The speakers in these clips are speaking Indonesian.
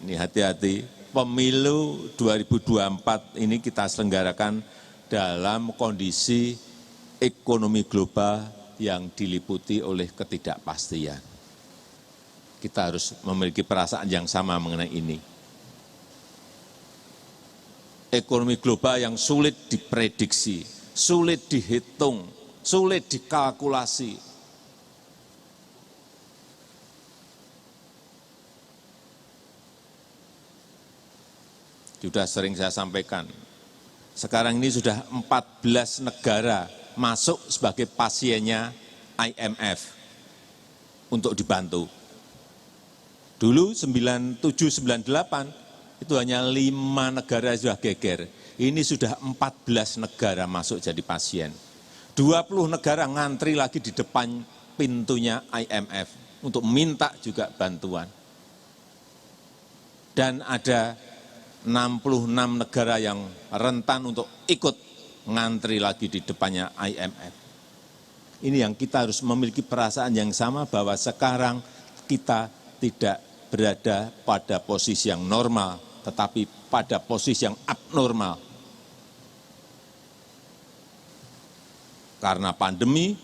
ini hati-hati, pemilu 2024 ini kita selenggarakan dalam kondisi ekonomi global yang diliputi oleh ketidakpastian. Kita harus memiliki perasaan yang sama mengenai ini. Ekonomi global yang sulit diprediksi, sulit dihitung, sulit dikalkulasi. Sudah sering saya sampaikan, sekarang ini sudah 14 negara masuk sebagai pasiennya IMF untuk dibantu. Dulu 97-98 itu hanya 5 negara sudah geger. Ini sudah 14 negara masuk jadi pasien. 20 negara ngantri lagi di depan pintunya IMF untuk minta juga bantuan. Dan ada 66 negara yang rentan untuk ikut ngantri lagi di depannya IMF. Ini yang kita harus memiliki perasaan yang sama bahwa sekarang kita tidak berada pada posisi yang normal, tetapi pada posisi yang abnormal. Karena pandemi,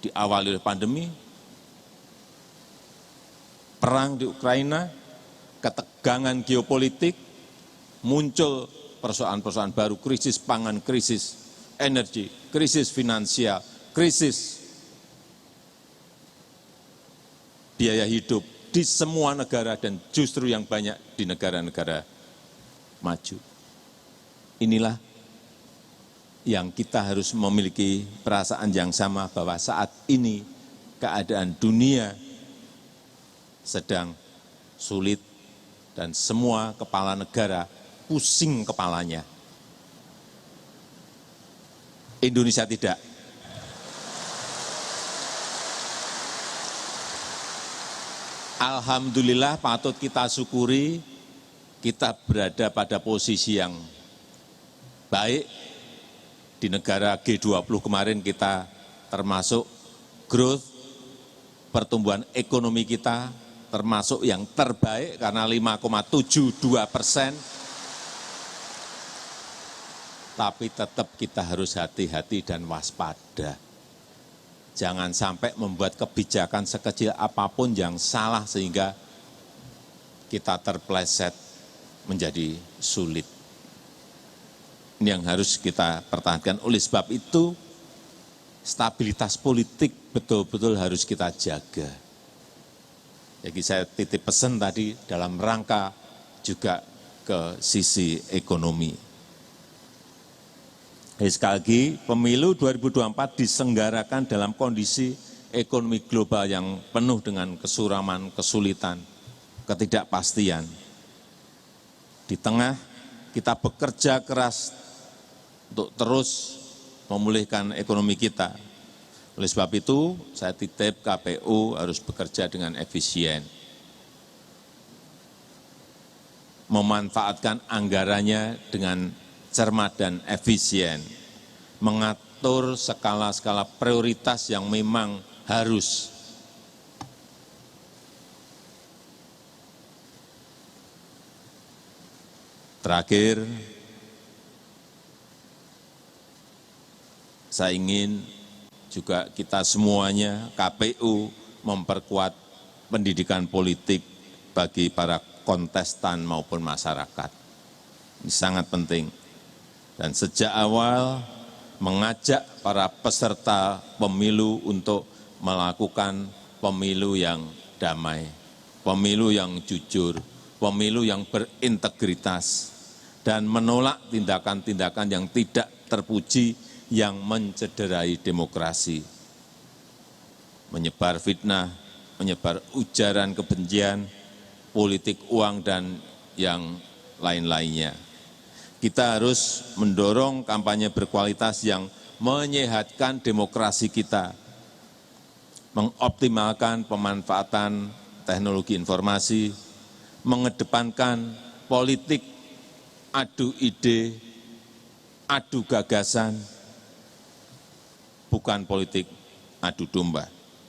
diawali oleh pandemi, perang di Ukraina, ketegangan geopolitik, muncul persoalan-persoalan baru, krisis pangan, krisis energi, krisis finansial, krisis biaya hidup di semua negara dan justru yang banyak di negara-negara maju. Inilah yang kita harus memiliki perasaan yang sama bahwa saat ini keadaan dunia sedang sulit dan semua kepala negara pusing kepalanya. Indonesia tidak. Alhamdulillah patut kita syukuri kita berada pada posisi yang baik. Di negara G20 kemarin kita termasuk growth, pertumbuhan ekonomi kita termasuk yang terbaik karena 5,72%. Tapi tetap kita harus hati-hati dan waspada. Jangan sampai membuat kebijakan sekecil apapun yang salah sehingga kita terpleset menjadi sulit. Ini yang harus kita pertahankan. Oleh sebab itu, stabilitas politik betul-betul harus kita jaga. Jadi saya titip pesan tadi dalam rangka juga ke sisi ekonomi. Sekali lagi, pemilu 2024 diselenggarakan dalam kondisi ekonomi global yang penuh dengan kesuraman, kesulitan, ketidakpastian. Di tengah kita bekerja keras untuk terus memulihkan ekonomi kita. Oleh sebab itu, saya titip KPU harus bekerja dengan efisien. Memanfaatkan anggarannya dengan cermat dan efisien, mengatur skala-skala prioritas yang memang harus. Terakhir, saya ingin juga kita semuanya, KPU, memperkuat pendidikan politik bagi para kontestan maupun masyarakat. Ini sangat penting. Dan sejak awal mengajak para peserta pemilu untuk melakukan pemilu yang damai, pemilu yang jujur, pemilu yang berintegritas, dan menolak tindakan-tindakan yang tidak terpuji yang mencederai demokrasi, menyebar fitnah, menyebar ujaran kebencian, politik uang, dan yang lain-lainnya. Kita harus mendorong kampanye berkualitas yang menyehatkan demokrasi kita, mengoptimalkan pemanfaatan teknologi informasi, mengedepankan politik adu ide, adu gagasan, bukan politik adu domba.